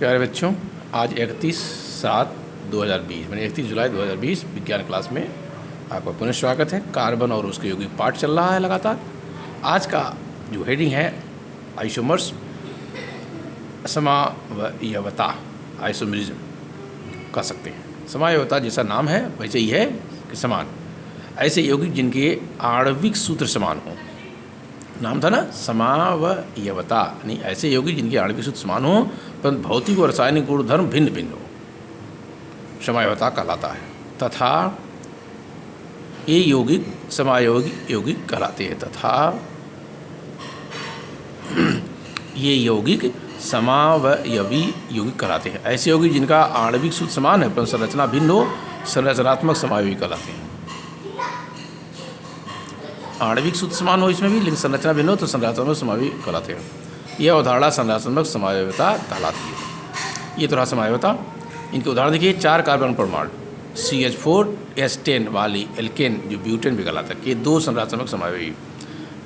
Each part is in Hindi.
प्यारे बच्चों, आज 31/7/2020 यानी 31 जुलाई 2020 विज्ञान क्लास में आपका पुनः स्वागत है। कार्बन और उसके यौगिक पाठ चल रहा है लगातार। आज का जो हेडिंग है आइसोमर्स, समावयवता, आइसोमरिज्म कह सकते हैं। समावयवता जैसा नाम है वैसे ही है कि समान, ऐसे यौगिक जिनके आणविक सूत्र समान हों। नाम था ना समावयवता, यानी ऐसे यौगिक जिनके आणविक सूत्र समान हो परंतु भौतिक और रासायनिक गुणधर्म भिन्न भिन्न हो, समावयवता कहलाता है। तथा ये यौगिक समायोगिक यौगिक कहलाते हैं। तथा ये यौगिक समावयवी यौगिक कहलाते हैं। ऐसे यौगिक जिनका आणविक सूत्र समान है परंतु संरचना भिन्न हो, संरचनात्मक समावयवी कहलाते हैं। आणविक सूत्र समान हो इसमें भी, लेकिन संरचना भिन्न हो तो संरचनात्मक समावयवी कहलाते हैं। यह अवधारणा संरचनात्मक समावयवता कहलाती है। ये तो रहा समावयवता। इनके उदाहरण देखिए, 4 कार्बन परमाणु CH4H10 वाली एल्केन जो ब्यूटेन भी कहलाता है, ये 2 संरचनात्मक समावयवी।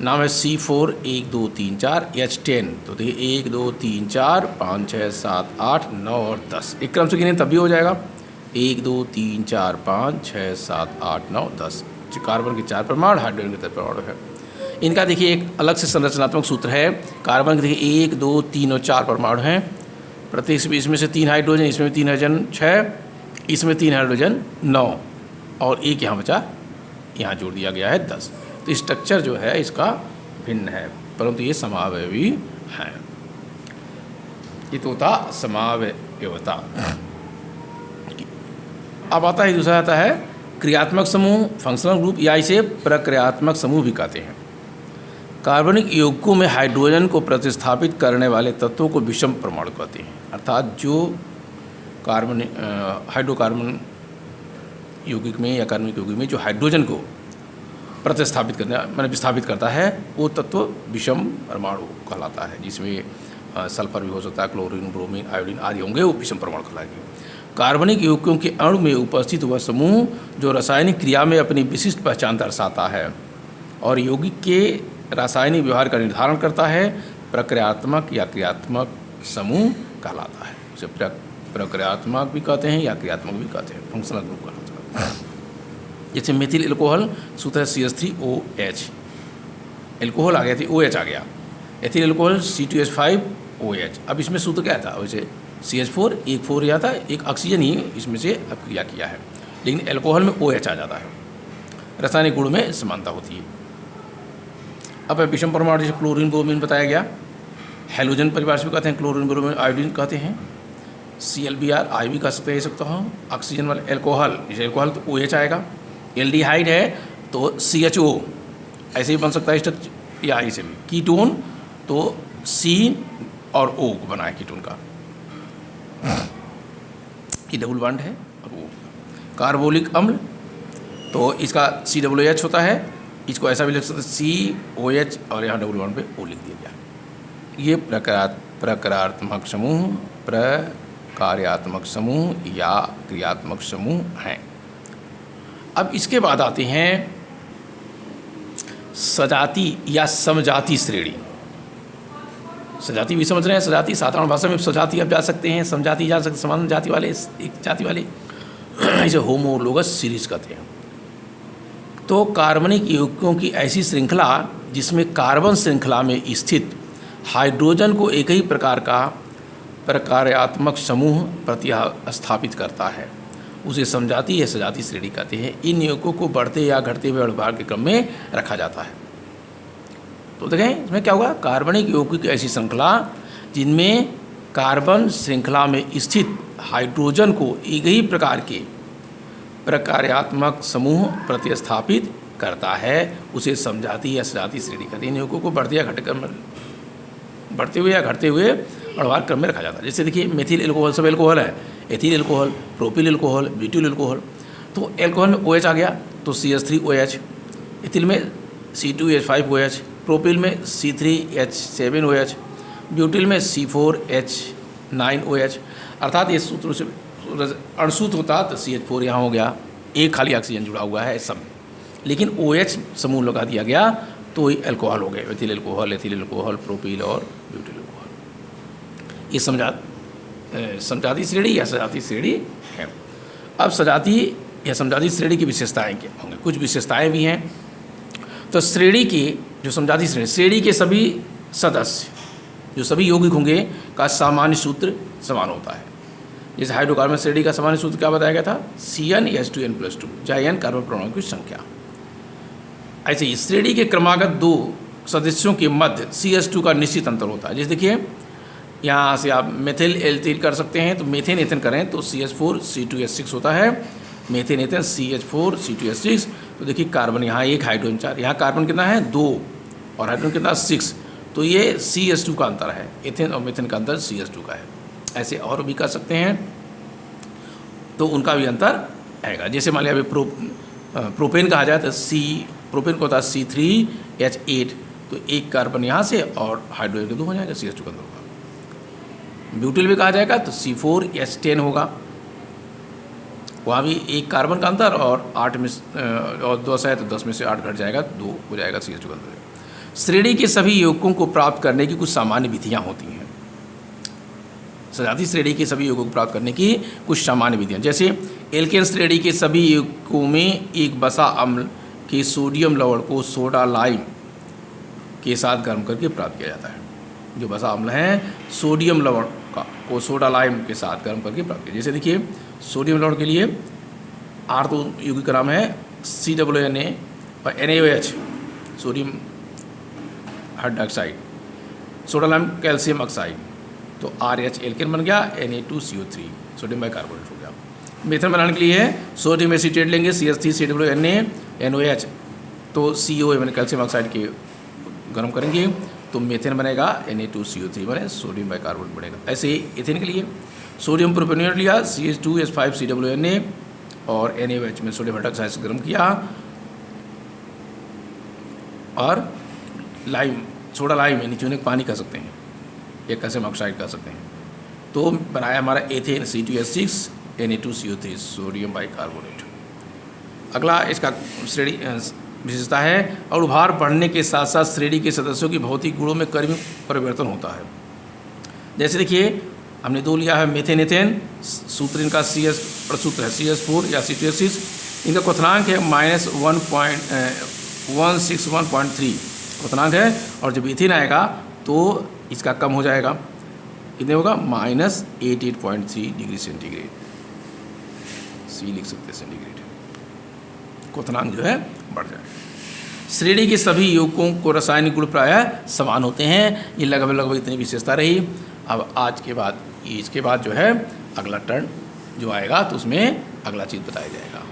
नाम है C4 1 2 3 4 H10। तो देखिए 1 2 3 4 5 6 7 8 9 और 10, एक क्रम से गिने तब भी हो जाएगा। 1 2 3 4 5 6 7 8 9 10 कार्बन के 4 परमाणु, हाइड्रोजन के 10 परमाणु है। इनका देखिए एक अलग से संरचनात्मक सूत्र है। कार्बन के देखिए 1 2 3 और 4 परमाणु हैं। प्रत्येक इसमें से 3 हाइड्रोजन, इसमें 3 हाइड्रोजन 6, इसमें 3 हाइड्रोजन 9 और एक यहाँ बचा, यहाँ जोड़ दिया गया है 10। तो स्ट्रक्चर जो है इसका भिन्न है परंतु ये समावयवी है। ये तो होता समावयवता। अब आता है दूसरा, आता है क्रियात्मक समूह, फंक्शनल ग्रुप, या इसे प्रक्रियात्मक समूह भी कहते हैं। कार्बनिक यौगिकों में हाइड्रोजन को प्रतिस्थापित करने वाले तत्वों को विषम परमाणु कहते हैं। अर्थात जो कार्बन हाइड्रोकार्बन यौगिक में या कार्बनिक यौगिक में जो हाइड्रोजन को प्रतिस्थापित करने माने विस्थापित करता है वो तत्व विषम परमाणु कहलाता है। जिसमें सल्फर भी हो सकता है, क्लोरीन, ब्रोमीन, आयोडीन आदि होंगे, वो विषम परमाणु कहलाएंगे। कार्बनिक यौगिकों के अणु में उपस्थित वह समूह जो रासायनिक क्रिया में अपनी विशिष्ट पहचान दर्शाता है और यौगिक के रासायनिक व्यवहार का निर्धारण करता है, प्रक्रियात्मक या क्रियात्मक समूह कहलाता है। इसे प्रक्रियात्मक भी कहते हैं या क्रियात्मक भी कहते हैं, फंक्शनल ग्रुप कहलाता है। जैसे मेथिल एल्कोहल, सूत्र है CH3OH, एल्कोहल आ गया थी OH आ गया। Ethyl alcohol C2H5OH। अब इसमें सूत्र क्या था, वैसे CH4 एक 4 या था, एक ऑक्सीजन ही इसमें से अब क्रिया किया है, लेकिन एल्कोहल में OH आ जाता है। रासायनिक गुण में समानता होती है। अब विषम परमाणु जैसे क्लोरीन, ब्रोमीन बताया गया। हैलोजन परिवार से भी कहते हैं, क्लोरीन, ब्रोमीन, आयोडीन कहते हैं। ClBr आई भी कह सकते हैं, सकता हूँ। ऑक्सीजन वाले एल्कोहल, जैसे एल्कोहल तो OH आएगा। एल्डिहाइड है तो CHO ऐसे ही बन सकता है स्ट्रक्चर, या ऐसे भी। कीटोन तो C और O को बना है कीटोन का, ये डबल बॉन्ड है। और वो कार्बोलिक अम्ल तो इसका COOH होता है, इसको ऐसा भी लिख सकते COH और यहाँ डबल बॉन्ड पे O लिख दिया गया। ये प्रक्रियात्मक समूह, प्रकार्यात्मक समूह या क्रियात्मक समूह हैं। अब इसके बाद आते हैं सजाती या समजाति श्रेणी। सजाति भी समझ रहे हैं, सजाति साधारण भाषा में सजाति आप जा सकते हैं, समजाति जा सकते, समान जाति वाले, एक जाति वाले, इसे होमोलोगस सीरीज कहते हैं। तो कार्बनिक यौगिकों की ऐसी श्रृंखला जिसमें कार्बन श्रृंखला में स्थित हाइड्रोजन को एक ही प्रकार का प्रकार्यात्मक समूह प्रतिस्थापित करता है, उसे समजाति या सजाति श्रेणी कहते हैं। इन यौगिकों को बढ़ते या घटते हुए व्यवहार के क्रम में रखा जाता है। तो देखें इसमें क्या होगा, कार्बनिक यौगिक की ऐसी श्रृंखला जिनमें कार्बन श्रृंखला में स्थित हाइड्रोजन को एक ही प्रकार के प्रकार्यात्मक समूह प्रतिस्थापित करता है, उसे समजाति या सजाति श्रेणी कहते हैं। इन यौगिकों को बढ़ते हुए या घटते हुए व्यवहार क्रम में रखा जाता है। जैसे देखिए मेथिल एल्कोहल, सब एल्कोहल है, ethyl alcohol, propyl alcohol, butyl alcohol. तो एल्कोहल में OH आ गया तो CH3OH, एथिल में C2H5OH, प्रोपिल में C3H7OH, ब्यूटिल में C4H9OH। अर्थात ये सूत्र से अणुसूत्र होता तो CH4 यहाँ हो गया, एक खाली ऑक्सीजन जुड़ा हुआ है सब, लेकिन OH समूह लगा दिया गया तो ये अल्कोहल हो गए, एथिल अल्कोहल, प्रोपिल और ब्यूटिल अल्कोहल। ये समझा समजातीय श्रेणी या सजातीय श्रेणी है। अब सजातीय या समजातीय श्रेणी की विशेषताएं क्या होंगी, कुछ विशेषताएं भी हैं। तो श्रेणी की जो समजातीय श्रेणी के सभी सदस्य जो सभी यौगिक होंगे का सामान्य सूत्र समान होता है। जैसे हाइड्रोकार्बन श्रेणी का सामान्य सूत्र क्या बताया गया था, CnH2n+2, जहाँ n कार्बन परमाणु की संख्या। ऐसे इस श्रेणी के क्रमागत दो सदस्यों के मध्य CH2 का निश्चित अंतर होता है। जैसे देखिए यहाँ से आप मेथिल एल्डिहाइड कर सकते हैं, तो मेथेन एथेन करें तो CH4C2H6 होता है, मेथेन एथेन CH4C2H6। तो देखिए कार्बन यहाँ 1 हाइड्रोजन 4, यहाँ कार्बन कितना है 2 और हाइड्रोजन कितना 6, तो ये CH2 का अंतर है, एथेन और मेथेन का अंतर CH2 का है। ऐसे और भी कर सकते हैं, तो उनका भी अंतर आएगा। जैसे मान लिया अभी प्रोपेन कहा जाए तो प्रोपेन को होता है C3H8, तो एक कार्बन यहाँ से और हाइड्रोजन के 2 हो जाएगा, CH2 का अंतर होगा। ब्यूटिल भी कहा जाएगा तो C4H10 होगा, वहाँ भी एक कार्बन का अंतर और 8 में और 10 है तो 10 में से 8 घट जाएगा, 2 हो जाएगा CH2 का अंतर। श्रेणी के सभी यौगिकों को प्राप्त करने की कुछ सामान्य विधियाँ होती हैं। सजातीय श्रेणी के सभी यौगिकों को प्राप्त करने की कुछ सामान्य विधियाँ, जैसे एल्केन श्रेणी के सभी यौगिकों में एक बसा अम्ल के सोडियम लवण को सोडा लाइम के साथ गर्म करके प्राप्त किया जाता है। जो बसा अम्ल है सोडियम लवण को सोडा लाइम के साथ गर्म करके प्राप्त किया। जैसे देखिए सोडियम लवण के लिए R2 यौगिक का नाम है COONA और NaOH sodium hydroxide, soda lime calcium oxide, तो RH एल्केन बन गया, Na2CO3 सोडियम बाइकार्बोनेट हो गया। मेथन बनाने के लिए सोडियम एसीटेट लेंगे CH3CONA NOH, तो CO मैंने कैल्शियम ऑक्साइड के गर्म करेंगे तो मेथेन बनेगा, Na2CO3 बने सोडियम बाइकार्बोनेट बनेगा। ऐसे ही एथेन के लिए सोडियम प्रोपेनोनेट लिया CH2H5CONA और NaOH में सोडियम हाइड्रोक्साइड से गर्म किया और लाइम सोडा लाइम यानी चूने पानी कह सकते हैं या कैल्शियम ऑक्साइड कह सकते हैं, तो बनाया हमारा ethane C2H6 Na2CO3 sodium bicarbonate. अगला इसका श्रेणी विशेषता है अणुभार बढ़ने के साथ साथ श्रेणी के सदस्यों की भौतिक गुणों में क्रमिक परिवर्तन होता है। जैसे देखिए हमने 2 लिया है मेथेन एथेन, सूत्र इनका सूत्र है CH4 या C2H6, इनका क्वथनांक है -161.3 क्वथनांक है, और जब इथेन आएगा तो इसका कम हो जाएगा, कितने होगा -88.3 डिग्री सेंटीग्रेड, C लिख सकते हैं सेंटीग्रेड, क्वथनांक जो है बढ़ जाएगा। श्रेणी के सभी यौगिकों को रासायनिक गुण प्रायः समान होते हैं। ये लगभग इतनी विशेषता रही। अब इसके बाद जो है अगला टर्न जो आएगा तो उसमें अगला चीज़ बताया जाएगा।